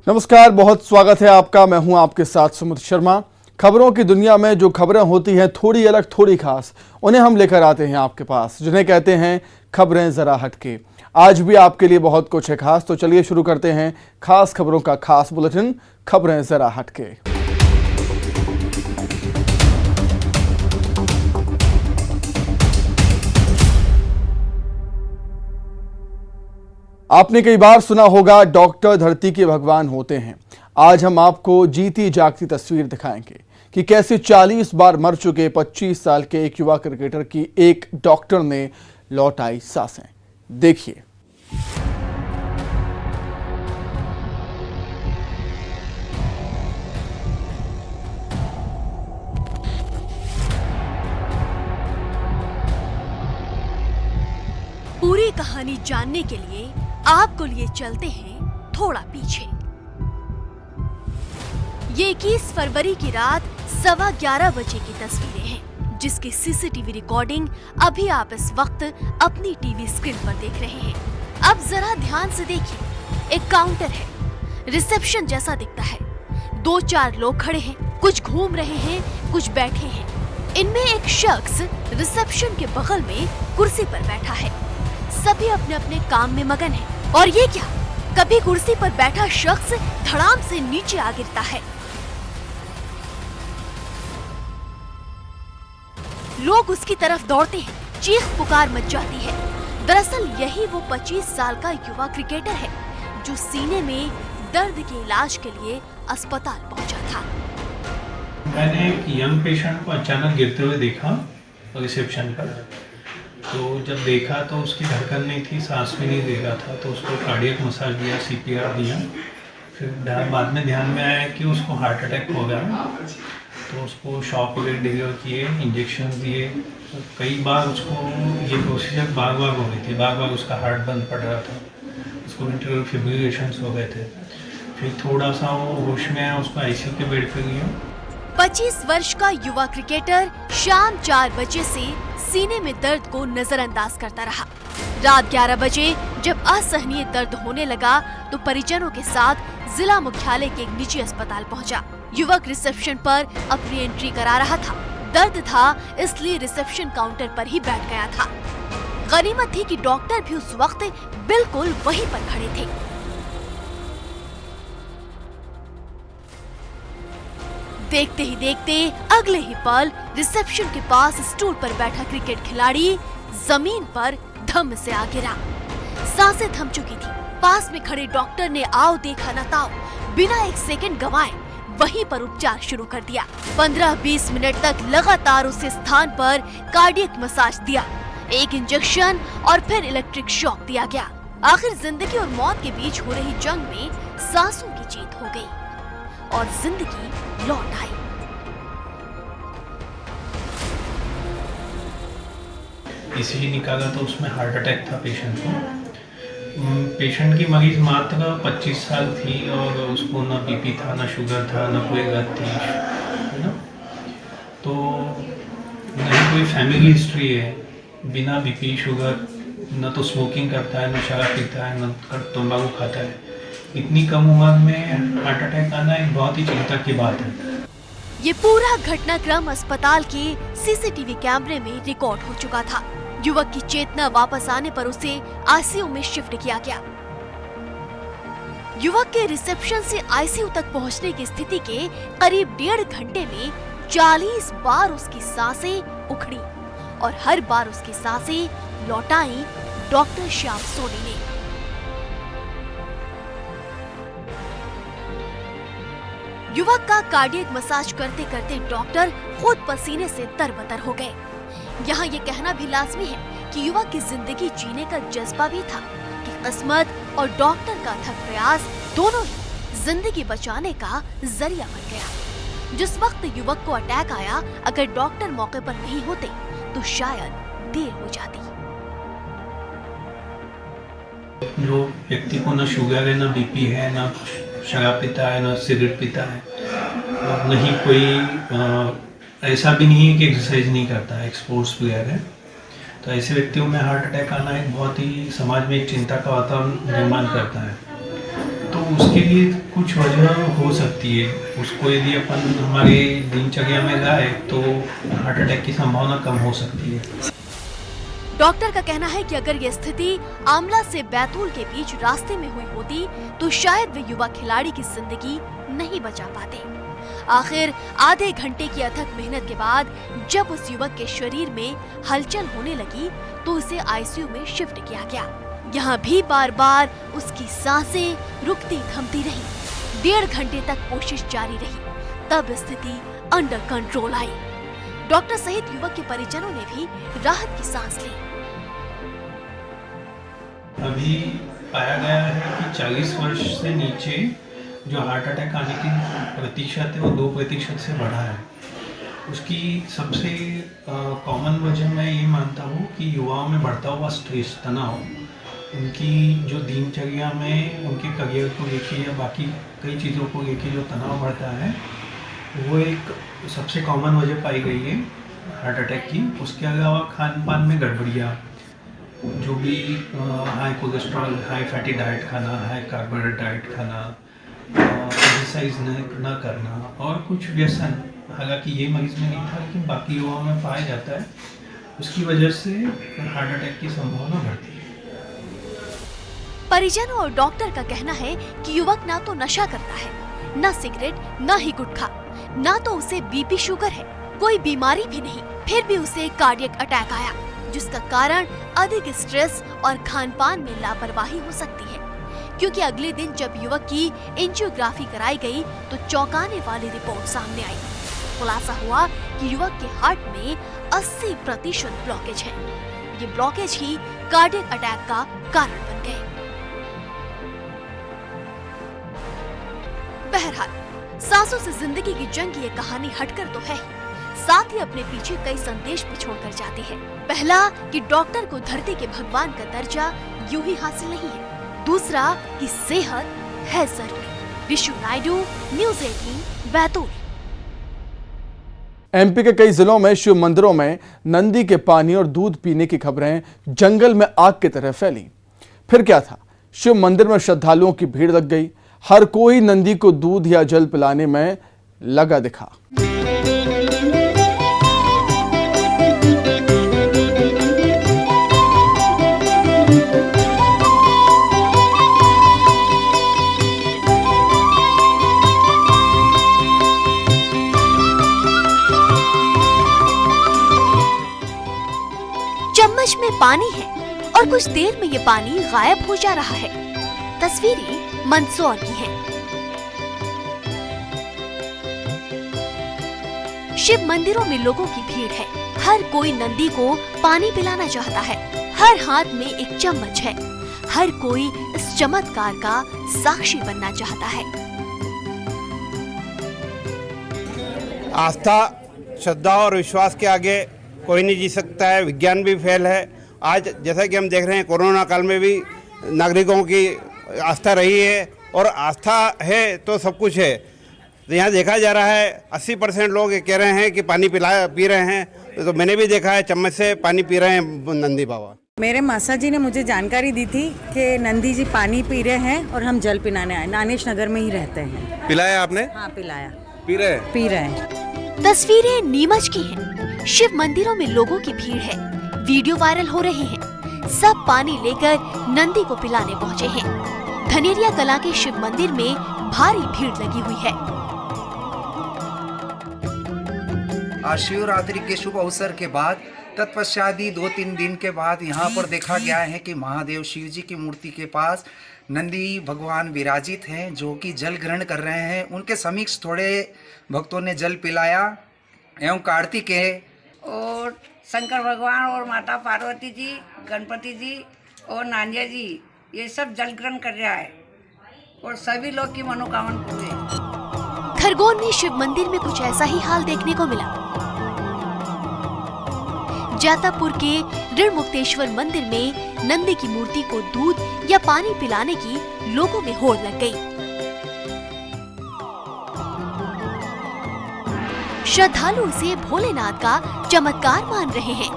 नमस्कार, बहुत स्वागत है आपका। मैं हूं आपके साथ सुमित शर्मा। खबरों की दुनिया में जो खबरें होती हैं थोड़ी अलग थोड़ी खास, उन्हें हम लेकर आते हैं आपके पास, जिन्हें कहते हैं खबरें जरा हटके। आज भी आपके लिए बहुत कुछ है खास, तो चलिए शुरू करते हैं खास खबरों का खास बुलेटिन, खबरें जरा हटके। आपने कई बार सुना होगा डॉक्टर धरती के भगवान होते हैं। आज हम आपको जीती जागती तस्वीर दिखाएंगे कि कैसे 40 बार मर चुके 25 साल के एक युवा क्रिकेटर की एक डॉक्टर ने लौटाई सांसें। देखिए। पूरी कहानी जानने के लिए आपको लिए चलते हैं थोड़ा पीछे। ये 21 फरवरी की रात 11:15 बजे की तस्वीरें हैं, जिसकी सीसीटीवी रिकॉर्डिंग अभी आप इस वक्त अपनी टीवी स्क्रीन पर देख रहे हैं। अब जरा ध्यान से देखिए। एक काउंटर है, रिसेप्शन जैसा दिखता है। 2-4 लोग खड़े हैं, कुछ घूम रहे हैं, कुछ बैठे हैं। इनमें एक शख्स रिसेप्शन के बगल में कुर्सी पर बैठा है। सभी अपने अपने काम में मगन हैं। और ये क्या, कभी कुर्सी पर बैठा शख्स धड़ाम से नीचे आ गिरता है। लोग उसकी तरफ दौड़ते हैं, चीख पुकार मच जाती है। दरअसल यही वो 25 साल का युवा क्रिकेटर है जो सीने में दर्द के इलाज के लिए अस्पताल पहुंचा था। मैंने एक यंग पेशेंट को अचानक गिरते हुए देखा रिसेप्शन पर। तो जब देखा तो उसकी धड़कन नहीं थी, सांस भी नहीं दे रहा था, तो उसको कार्डियक मसाज दिया, सीपीआर दिया। फिर बाद में ध्यान में आया कि उसको हार्ट अटैक हो गया, तो उसको शॉक वगैरह डिलीवर किए, इंजेक्शन दिए। तो कई बार उसको ये प्रोसीजर बार बार हो गई थी, बार बार उसका हार्ट बंद पड़ रहा था, उसको इंटरनल फिब्रिलेशंस हो गए थे। फिर थोड़ा सा वो होश में आया, उसको आईसीयू के बेड पे लिया। 25 वर्ष का युवा क्रिकेटर शाम 4 बजे से सीने में दर्द को नजरअंदाज करता रहा। रात 11 बजे जब असहनीय दर्द होने लगा तो परिजनों के साथ जिला मुख्यालय के एक निजी अस्पताल पहुंचा। युवक रिसेप्शन पर अपनी एंट्री करा रहा था। दर्द था इसलिए रिसेप्शन काउंटर पर ही बैठ गया था। गनीमत थी कि डॉक्टर भी उस वक्त बिल्कुल वहीं पर खड़े थे। देखते ही देखते अगले ही पल रिसेप्शन के पास स्टूल पर बैठा क्रिकेट खिलाड़ी जमीन पर धम से आ गिरा। सांसें थम चुकी थी। पास में खड़े डॉक्टर ने आओ देखा न ताओ, बिना एक सेकंड गंवाए वहीं पर उपचार शुरू कर दिया। 15-20 मिनट तक लगातार उस स्थान पर कार्डियक मसाज दिया, एक इंजेक्शन और फिर इलेक्ट्रिक शॉक दिया गया। आखिर जिंदगी और मौत के बीच हो रही जंग में सांसों की जीत हो गई और जिंदगी लौट आई। ईसीजी निकाला तो उसमें हार्ट अटैक था पेशेंट को। पेशेंट की मरीज मात्र 25 साल थी और उसको ना बीपी था, ना शुगर था, ना कोई गत थी, है ना। तो नहीं कोई फैमिली हिस्ट्री है, बिना बीपी शुगर, न तो स्मोकिंग करता है, न शराब पीता है, न तंबाकू खाता है। इतनी कम उम्र में हार्ट अटैक आना एक बहुत ही चिंता की बात है। ये पूरा घटनाक्रम अस्पताल के सीसीटीवी कैमरे में रिकॉर्ड हो चुका था। युवक की चेतना वापस आने पर उसे आईसीयू में शिफ्ट किया गया। युवक के रिसेप्शन से आईसीयू तक पहुंचने की स्थिति के करीब 1.5 घंटे में 40 बार उसकी सांसें उखड़ी और हर बार उसकी सांसें लौटाई डॉक्टर श्याम सोनी ने। युवक का कार्डियक मसाज करते करते डॉक्टर खुद पसीने से तरबतर हो गए। यहाँ ये कहना भी लाजमी है कि युवक की जिंदगी जीने का जज्बा भी था कि किस्मत और डॉक्टर का अथक प्रयास दोनों ही जिंदगी बचाने का जरिया बन गया। जिस वक्त युवक को अटैक आया, अगर डॉक्टर मौके पर नहीं होते तो शायद देर हो जाती। जो व्यक्ति को ना शुगर है, ना बीपी है, ना शराब पीता है, ना सिगरेट पीता है, और नहीं कोई ऐसा भी नहीं है कि एक्सरसाइज नहीं करता है, स्पोर्ट्स प्लेयर है, तो ऐसे व्यक्तियों में हार्ट अटैक आना एक बहुत ही समाज में एक चिंता का वातावरण निर्माण करता है। तो उसके लिए कुछ वजह हो सकती है। उसको यदि अपन हमारे दिनचर्या में लाए तो हार्ट अटैक की संभावना कम हो सकती है। डॉक्टर का कहना है कि अगर ये स्थिति आमला से बैतूल के बीच रास्ते में हुई होती तो शायद वे युवा खिलाड़ी की जिंदगी नहीं बचा पाते। आखिर आधे घंटे की अथक मेहनत के बाद जब उस युवक के शरीर में हलचल होने लगी तो उसे आईसीयू में शिफ्ट किया गया। यहाँ भी बार बार उसकी सांसें रुकती थमती रही। 1.5 घंटे तक कोशिश जारी रही, तब स्थिति अंडर कंट्रोल आई। डॉक्टर सहित युवक के परिजनों ने भी राहत की सांस ली। अभी पाया गया है कि 40 वर्ष से नीचे जो हार्ट अटैक आने की प्रतिशत है वो 2% से बढ़ा है। उसकी सबसे कॉमन वजह मैं ये मानता हूँ कि युवाओं में बढ़ता हुआ स्ट्रेस, तनाव, उनकी जो दिनचर्या में उनके करियर को लेके या बाकी कई चीज़ों को लेके जो तनाव बढ़ता है वो एक सबसे कॉमन वजह पाई गई है हार्ट अटैक की। उसके अलावा खान पान में गड़बड़ियाँ, जो भी high cholesterol, high fatty diet खाना, हाई कार्बोहाइड्रेट डाइट खाना, एक्सरसाइज न करना और कुछ व्यसन, हालांकि ये मरीज में नहीं था लेकिन बाकी युवाओं में पाया जाता है, उसकी वजह से हार्ट अटैक की संभावना बढ़ती है। परिजनों और डॉक्टर का कहना है कि युवक ना तो नशा करता है, न सिगरेट, न ही गुटखा, ना तो उसे बीपी शुगर है, कोई बीमारी भी नहीं, फिर भी उसे कार्डियक अटैक आया, जिसका कारण अधिक स्ट्रेस और खान-पान में लापरवाही हो सकती है। क्योंकि अगले दिन जब युवक की एंजियोग्राफी कराई गई तो चौंकाने वाली रिपोर्ट सामने आई। खुलासा हुआ कि युवक के हार्ट में 80% ब्लॉकेज है। ये ब्लॉकेज ही कार्डियक अटैक का कारण बन गए। बहरहाल, सांसों से जिंदगी की जंग की ये कहानी हटकर तो है, साथ ही अपने पीछे कई संदेश भी छोड़कर जाती है। पहला कि डॉक्टर को धरती के भगवान का दर्जा यूं ही हासिल नहीं है। दूसरा कि सेहत है जरूरी। विशु नायडू, न्यूज़ 18, बैतूल। एमपी के कई जिलों में शिव मंदिरों में नंदी के पानी और दूध पीने की खबरें जंगल में आग की तरह फैली। फिर क्या था, शिव मंदिर में श्रद्धालुओं की भीड़ लग गई। हर कोई नंदी को दूध या जल पिलाने में लगा दिखा। चम्मच में पानी है और कुछ देर में ये पानी गायब हो जा रहा है। तस्वीरें मंदसौर की हैं। शिव मंदिरों में लोगों की भीड़ है। हर कोई नंदी को पानी पिलाना चाहता है। हर हाथ में एक चम्मच है। हर कोई इस चमत्कार का साक्षी बनना चाहता है। आस्था, श्रद्धा और विश्वास के आगे कोई नहीं जी सकता है। विज्ञान भी फेल है। आज जैसा कि हम देख रहे हैं, कोरोना काल में भी नागरिकों की आस्था रही है और आस्था है तो सब कुछ है। तो यहाँ देखा जा रहा है 80% लोग ये कह रहे हैं कि पानी पी रहे हैं। तो मैंने भी देखा है चम्मच से पानी पी रहे हैं नंदी बाबा। मेरे मासा जी ने मुझे जानकारी दी थी कि नंदी जी पानी पी रहे हैं और हम जल पिलाने आए। नानेश नगर में ही रहते हैं। पिलाया आपने? हाँ, पिलाया। पी रहे हैं। तस्वीरें नीमच की हैं। शिव मंदिरों में लोगों की भीड़ है। वीडियो वायरल हो रहे हैं। सब पानी लेकर नंदी को पिलाने पहुँचे हैं। धनेरिया कला के शिव मंदिर में भारी भीड़ लगी हुई है। आज शिवरात्रि के शुभ अवसर के बाद तत्पश्चात 2-3 दिन के बाद यहाँ पर देखा गया है कि महादेव शिव जी की मूर्ति के पास नंदी भगवान विराजित हैं, जो कि जल ग्रहण कर रहे हैं। उनके समीक्ष थोड़े भक्तों ने जल पिलाया एवं कार्तिकेय और शंकर भगवान और माता पार्वती जी, गणपति जी और नानिया जी, ये सब जल ग्रहण कर रहा है और सभी लोग की मनोकामना पूरी। खरगोन में शिव मंदिर में कुछ ऐसा ही हाल देखने को मिला। जातापुर के ऋण मुक्तेश्वर मंदिर में नंदी की मूर्ति को दूध या पानी पिलाने की लोगों में होड़ लग गई। श्रद्धालु इसे भोलेनाथ का चमत्कार मान रहे हैं।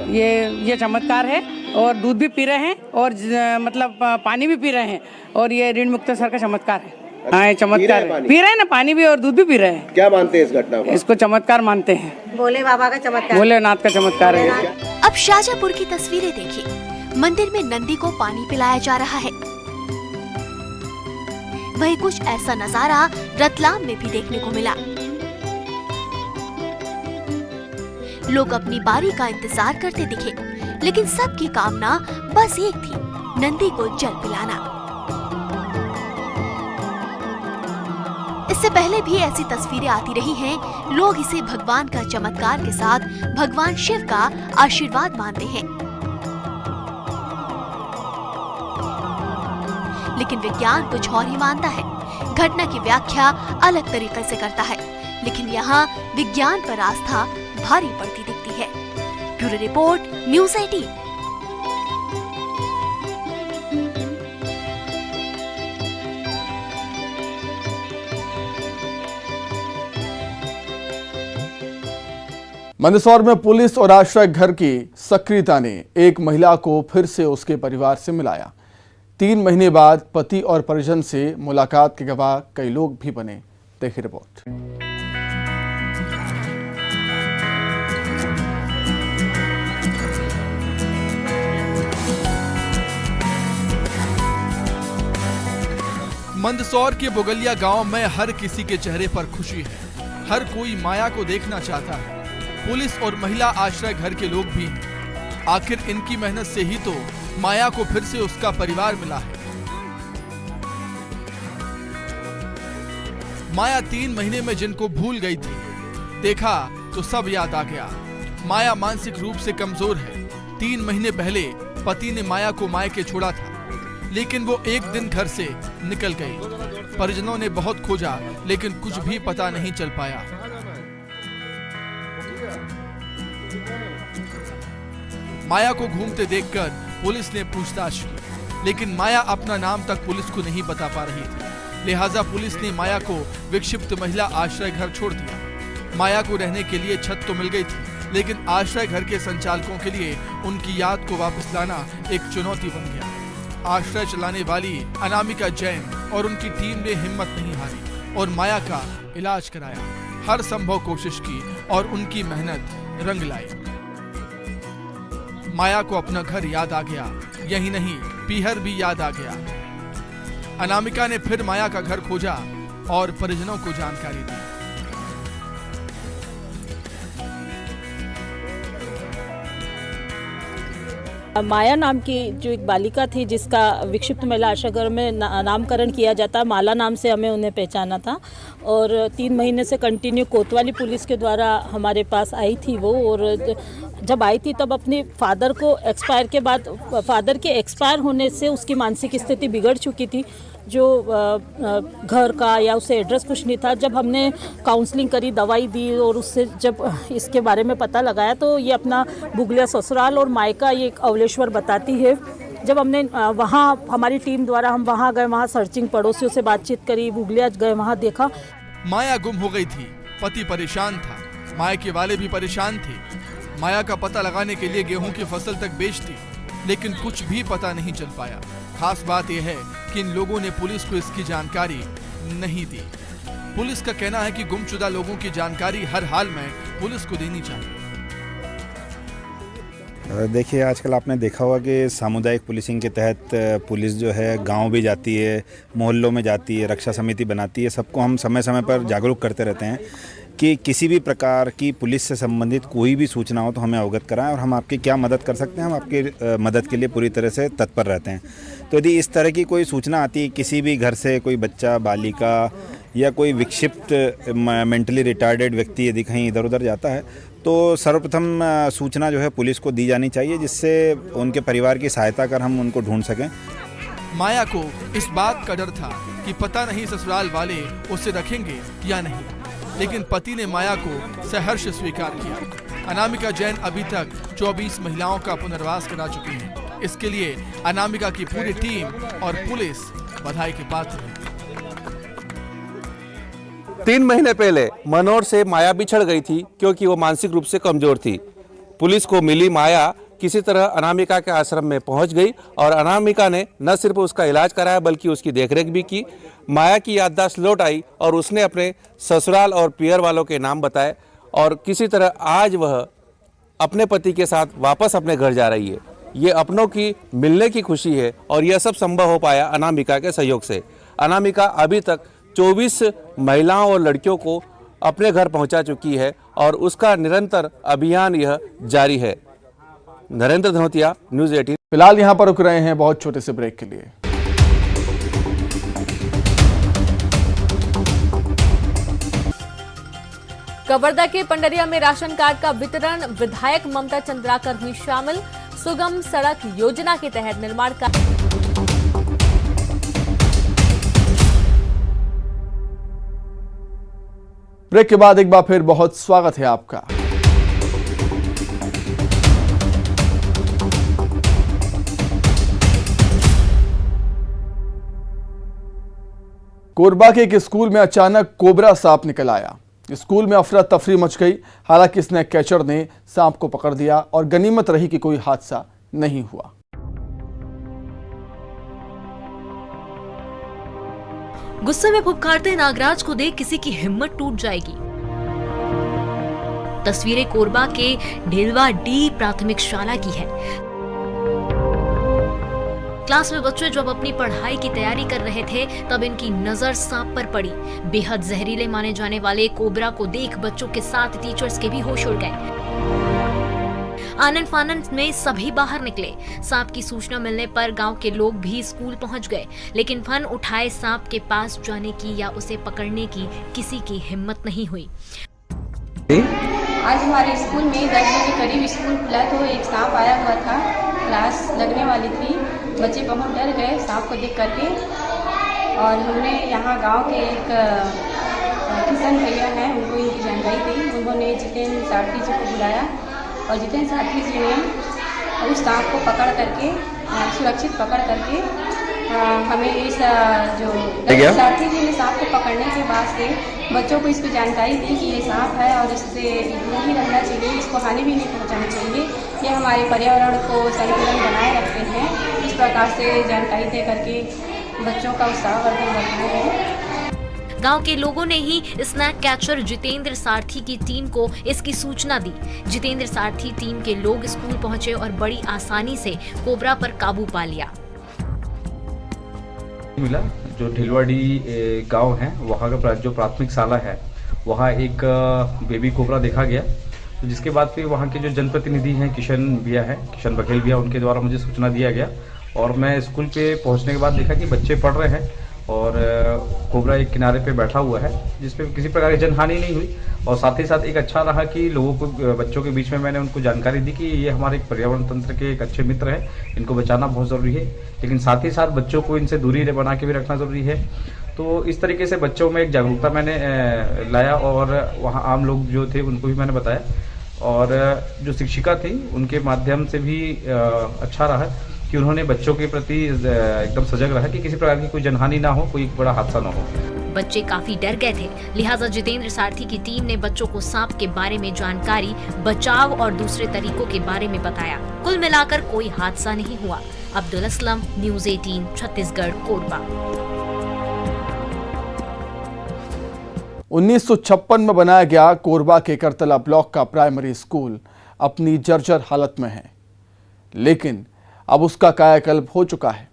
ये चमत्कार है और दूध भी पी रहे हैं और मतलब पानी भी पी रहे हैं और ये ऋण मुक्त सर का चमत्कार है। हाँ, ये चमत्कार है। पी रहे हैं ना, पानी भी और दूध भी पी रहे हैं। क्या मानते हैं इस घटना को? इसको चमत्कार मानते हैं, भोले बाबा का चमत्कार, भोलेनाथ का चमत्कार है। अब शाजापुर की तस्वीरें देखिए। मंदिर में नंदी को पानी पिलाया जा रहा है। वही कुछ ऐसा नजारा रतलाम में भी देखने को मिला। लोग अपनी बारी का इंतजार करते दिखे, लेकिन सबकी कामना बस एक थी, नंदी को जल पिलाना। इससे पहले भी ऐसी तस्वीरें आती रही हैं। लोग इसे भगवान का चमत्कार के साथ भगवान शिव का आशीर्वाद मानते हैं। लेकिन विज्ञान कुछ और ही मानता है। घटना की व्याख्या अलग तरीके से करता है, लेकिन यहाँ विज्ञान पर आस्था भारी पड़ती दिखती है। Bureau report, news 18। मंदसौर में पुलिस और आश्रय घर की सक्रियता ने एक महिला को फिर से उसके परिवार से मिलाया। 3 महीने बाद पति और परिजन से मुलाकात के गवाह कई लोग भी बने। देखिए रिपोर्ट। मंदसौर के बोगलिया गांव में हर किसी के चेहरे पर खुशी है। हर कोई माया को देखना चाहता है। पुलिस और महिला आश्रय घर के लोग भी हैं। आखिर इनकी मेहनत से ही तो माया को फिर से उसका परिवार मिला है। माया 3 महीने में जिनको भूल गई थी, देखा तो सब याद आ गया। माया मानसिक रूप से कमजोर है। 3 महीने पहले पति ने माया को मायके छोड़ा था, लेकिन वो एक दिन घर से निकल गई। परिजनों ने बहुत खोजा, लेकिन कुछ भी पता नहीं चल पाया। माया को घूमते देखकर पुलिस ने पूछताछ की, लेकिन माया अपना नाम तक पुलिस को नहीं बता पा रही थी। लिहाजा पुलिस ने माया को विक्षिप्त महिला आश्रय घर छोड़ दिया। माया को रहने के लिए छत तो मिल गई थी, लेकिन आश्रय घर के संचालकों के लिए उनकी याद को वापस लाना एक चुनौती बन गया। आश्रय चलाने वाली अनामिका जैन और उनकी टीम ने हिम्मत नहीं हारी और माया का इलाज कराया। हर संभव कोशिश की और उनकी मेहनत रंग लाई। माया को अपना घर याद आ गया, यही नहीं पीहर भी याद आ गया। अनामिका ने फिर माया का घर खोजा और परिजनों को जानकारी दी। माया नाम की जो एक बालिका थी, जिसका विक्षिप्त महिला आश्रय गृह में नामकरण किया जाता, माला नाम से हमें उन्हें पहचाना था। और 3 महीने से कंटिन्यू कोतवाली पुलिस के द्वारा हमारे पास आई थी वो। और जब आई थी तब अपने फादर को एक्सपायर के बाद, फादर के एक्सपायर होने से उसकी मानसिक स्थिति बिगड़ चुकी थी। जो घर का या उसे एड्रेस कुछ नहीं था। जब हमने काउंसलिंग करी, दवाई दी और उससे जब इसके बारे में पता लगाया तो ये अपना बुगलिया ससुराल और मायका ये अवलेश्वर बताती है। जब हमने वहाँ हमारी टीम द्वारा हम वहाँ गए, वहाँ सर्चिंग, पड़ोसियों से बातचीत करी, बुगलिया गए, वहाँ देखा। माया गुम हो गई थी। पति परेशान था, मायके वाले भी परेशान थे। माया का पता लगाने के लिए गेहूं की फसल तक बेच दी, लेकिन कुछ भी पता नहीं चल पाया। खास बात यह है कि इन लोगों ने पुलिस को इसकी जानकारी नहीं दी। पुलिस का कहना है कि गुमशुदा लोगों की जानकारी हर हाल में पुलिस को देनी चाहिए। देखिए, आजकल आपने देखा होगा कि सामुदायिक पुलिसिंग के तहत पुलिस जो है गांव भी जाती है, मोहल्लों में जाती है, रक्षा समिति बनाती है। सबको हम समय समय पर जागरूक करते रहते हैं कि किसी भी प्रकार की पुलिस से संबंधित कोई भी सूचना हो तो हमें अवगत कराएं और हम आपकी क्या मदद कर सकते हैं, हम आपकी मदद के लिए पूरी तरह से तत्पर रहते हैं। तो यदि इस तरह की कोई सूचना आती है, किसी भी घर से कोई बच्चा, बालिका या कोई विक्षिप्त मेंटली रिटार्डेड व्यक्ति यदि कहीं इधर उधर जाता है, तो सर्वप्रथम सूचना जो है पुलिस को दी जानी चाहिए, जिससे उनके परिवार की सहायता कर हम उनको ढूंढ सकें। माया को इस बात का डर था कि पता नहीं ससुराल वाले उसे रखेंगे या नहीं, लेकिन पति ने माया को सहर्ष स्वीकार किया। अनामिका जैन अभी तक 24 महिलाओं का पुनर्वास करा चुकी है। इसके लिए अनामिका की पूरी टीम और पुलिस बधाई के पात्र है। 3 महीने पहले मनोहर से माया बिछड़ गई थी क्योंकि वो मानसिक रूप से कमजोर थी। पुलिस को मिली माया किसी तरह अनामिका के आश्रम में पहुंच गई और अनामिका ने न सिर्फ उसका इलाज कराया बल्कि उसकी देखरेख भी की। माया की याददाश्त लौट आई और उसने अपने ससुराल और पियर वालों के नाम बताए और किसी तरह आज वह अपने पति के साथ वापस अपने घर जा रही है। ये अपनों की मिलने की खुशी है और यह सब संभव हो पाया अनामिका के सहयोग से। अनामिका अभी तक 24 महिलाओं और लड़कियों को अपने घर पहुंचा चुकी है और उसका निरंतर अभियान यह जारी है। नरेंद्र धनोतिया, न्यूज़ 18। फिलहाल यहाँ पर रुक रहे हैं बहुत छोटे से ब्रेक के लिए। कवर्धा के पंडरिया में राशन कार्ड का वितरण, विधायक ममता चंद्राकर हुई शामिल। सुगम सड़क योजना के तहत निर्माण का ब्रेक के बाद एक बार फिर बहुत स्वागत है आपका। कोरबा के एक स्कूल में अचानक कोबरा सांप निकल आया। स्कूल में अफरा तफरी मच गई। हालांकि स्नैक कैचर ने सांप को पकड़ दिया और गनीमत रही कि कोई हादसा नहीं हुआ। गुस्से में फुफकारते नागराज को देख किसी की हिम्मत टूट जाएगी। तस्वीरें कोरबा के ढेलवा डी प्राथमिक शाला की है। क्लास में बच्चे जब अपनी पढ़ाई की तैयारी कर रहे थे तब इनकी नजर सांप पर पड़ी। बेहद जहरीले माने जाने वाले कोबरा को देख बच्चों के साथ टीचर्स के भी होश उड़ गए। आनन फानन में सभी बाहर निकले। सांप की सूचना मिलने पर गांव के लोग भी स्कूल पहुंच गए, लेकिन फन उठाए सांप के पास जाने की या उसे पकड़ने की किसी की हिम्मत नहीं हुई। आज हमारे स्कूल में 10 बजे के करीब स्कूल खुला तो एक सांप आया हुआ था। क्लास लगने वाली थी, बच्चे बहुत डर गए सांप को देख करके। और हमने यहाँ गांव के एक किसान भैया हैं, उनको इनकी जानकारी दी। उन्होंने जितेंद्र सारथी जी को बुलाया और जितेंद्र सारथी जी ने उस सांप को पकड़ करके सुरक्षित पकड़ करके हमें इस जो सारथी जी ने सांप को पकड़ने के बाद से बच्चों को इसकी जानकारी दी कि ये सांप है और इससे दूर ही रहना चाहिए, इसको हानि भी नहीं पहुंचानी चाहिए। ये हमारे पर्यावरण को संतुलन बनाए रखते हैं। इस प्रकार से जानकारी दे करके बच्चों का उत्साहवर्धन बढ़ाया है। गांव के लोगों ने ही स्नैक कैचर जितेंद्र सारथी की टीम को इसकी सूचना दी। जितेंद्र सारथी टीम के लोग स्कूल पहुंचे और बड़ी आसानी से कोबरा पर काबू पा लिया। मिला जो ढिलवाड़ी गांव है, वहाँ का जो प्राथमिक शाला है वहाँ एक बेबी कोबरा देखा गया। तो जिसके बाद फिर वहाँ के जो जनप्रतिनिधि हैं किशन बघेल भैया, उनके द्वारा मुझे सूचना दिया गया और मैं स्कूल पे पहुँचने के बाद देखा कि बच्चे पढ़ रहे हैं और कोबरा एक किनारे पे बैठा हुआ है जिसपे किसी प्रकार की जनहानि नहीं हुई। और साथ ही साथ एक अच्छा रहा कि लोगों को, बच्चों के बीच में मैंने उनको जानकारी दी कि ये हमारे पर्यावरण तंत्र के एक अच्छे मित्र हैं, इनको बचाना बहुत ज़रूरी है, लेकिन साथ ही साथ बच्चों को इनसे दूरी बना के भी रखना ज़रूरी है। तो इस तरीके से बच्चों में एक जागरूकता मैंने लाया और वहाँ आम लोग जो थे उनको भी मैंने बताया और जो शिक्षिका थी उनके माध्यम से भी अच्छा रहा कि उन्होंने बच्चों के प्रति एकदम सजग रहा कि किसी प्रकार की कोई जनहानि ना हो, कोई बड़ा हादसा ना हो। बच्चे काफी डर गए थे, लिहाजा जितेंद्र सारथी की टीम ने बच्चों को सांप के बारे में जानकारी, बचाव और दूसरे तरीकों के बारे में बताया। कुल मिलाकर कोई हादसा नहीं हुआ। अब्दुल असलम, न्यूज़ 18, छत्तीसगढ़, कोरबा। 1956 में बनाया गया कोरबा के करतला ब्लॉक का प्राइमरी स्कूल अपनी जर्जर हालत में है, लेकिन अब उसका कायाकल्प हो चुका है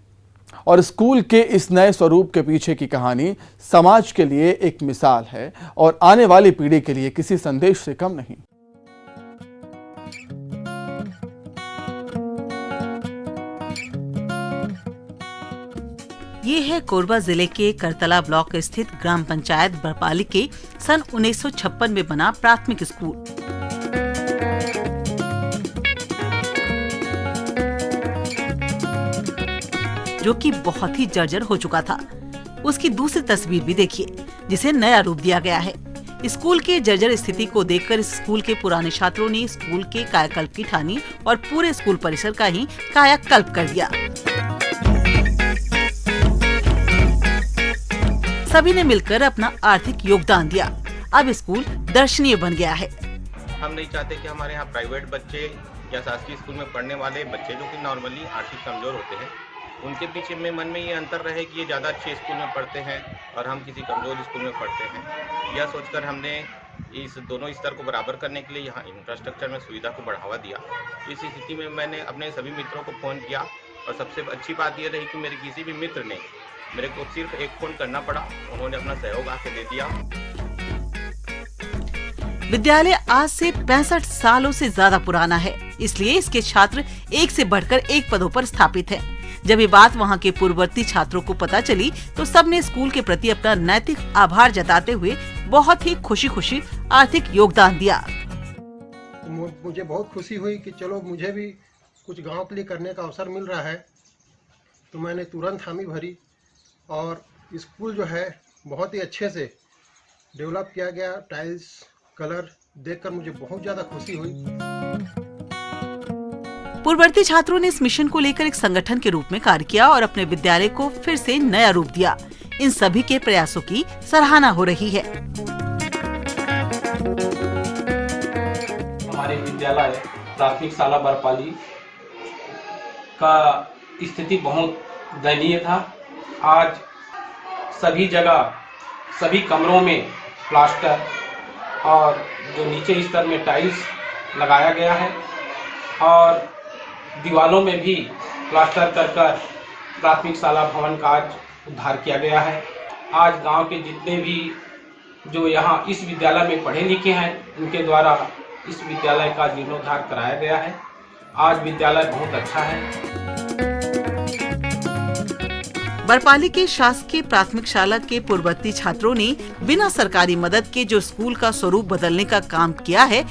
और स्कूल के इस नए स्वरूप के पीछे की कहानी समाज के लिए एक मिसाल है और आने वाली पीढ़ी के लिए किसी संदेश से कम नहीं। ये है कोरबा जिले के करतला ब्लॉक स्थित ग्राम पंचायत बरपाली के सन 1956 में बना प्राथमिक स्कूल। जो कि बहुत ही जर्जर हो चुका था। उसकी दूसरी तस्वीर भी देखिए जिसे नया रूप दिया गया है। स्कूल के जर्जर स्थिति को देखकर इस स्कूल के पुराने छात्रों ने स्कूल के कायाकल्प की ठानी और पूरे स्कूल परिसर का ही कायाकल्प कर दिया। सभी ने मिलकर अपना आर्थिक योगदान दिया। अब स्कूल दर्शनीय बन गया है। हम नहीं चाहते कि हमारे यहाँ प्राइवेट बच्चे या शासकीय स्कूल में पढ़ने वाले बच्चे जो कि नॉर्मली आर्थिक कमज़ोर होते हैं, उनके पीछे में मन में ये अंतर रहे कि ये ज़्यादा अच्छे स्कूल में पढ़ते हैं और हम किसी कमज़ोर स्कूल में पढ़ते हैं। यह सोचकर हमने इस दोनों स्तर को बराबर करने के लिए यहाँ इंफ्रास्ट्रक्चर में सुविधा को बढ़ावा दिया। इस स्थिति में मैंने अपने सभी मित्रों को फ़ोन किया और सबसे अच्छी बात यह रही कि मेरे किसी भी मित्र ने मेरे को सिर्फ एक फ़ोन करना पड़ा, उन्होंने अपना सहयोग आके दे दिया। विद्यालय आज से 65 सालों से ज्यादा पुराना है, इसलिए इसके छात्र एक से बढ़कर एक पदों पर स्थापित हैं। जब ये बात वहाँ के पूर्ववर्ती छात्रों को पता चली तो सबने स्कूल के प्रति अपना नैतिक आभार जताते हुए बहुत ही खुशी आर्थिक योगदान दिया। मुझे बहुत खुशी हुई कि चलो मुझे भी कुछ गांव के लिए करने का अवसर मिल रहा है, तो मैंने तुरंत हामी भरी और स्कूल जो है बहुत ही अच्छे से डेवलप किया गया। टाइल्स कलर देखकर मुझे बहुत ज्यादा खुशी हुई। पूर्ववर्ती छात्रों ने इस मिशन को लेकर एक संगठन के रूप में कार्य किया और अपने विद्यालय को फिर से नया रूप दिया। इन सभी के प्रयासों की सराहना हो रही है। हमारे विद्यालय प्राथमिक शाला बरपाली का स्थिति बहुत दयनीय था। आज सभी जगह सभी कमरों में प्लास्टर और जो नीचे स्तर में टाइल्स लगाया गया है और दीवारों में भी प्लास्टर कर प्राथमिक शाला भवन का आज उद्धार किया गया है। आज गांव के जितने भी जो यहाँ इस विद्यालय में पढ़े लिखे हैं, उनके द्वारा इस विद्यालय का जीर्णोद्धार कराया गया है। आज विद्यालय बहुत अच्छा है। बरपाली के शासकीय प्राथमिक शाला के पूर्ववर्ती छात्रों ने बिना सरकारी मदद के जो स्कूल का स्वरूप बदलने का काम किया है,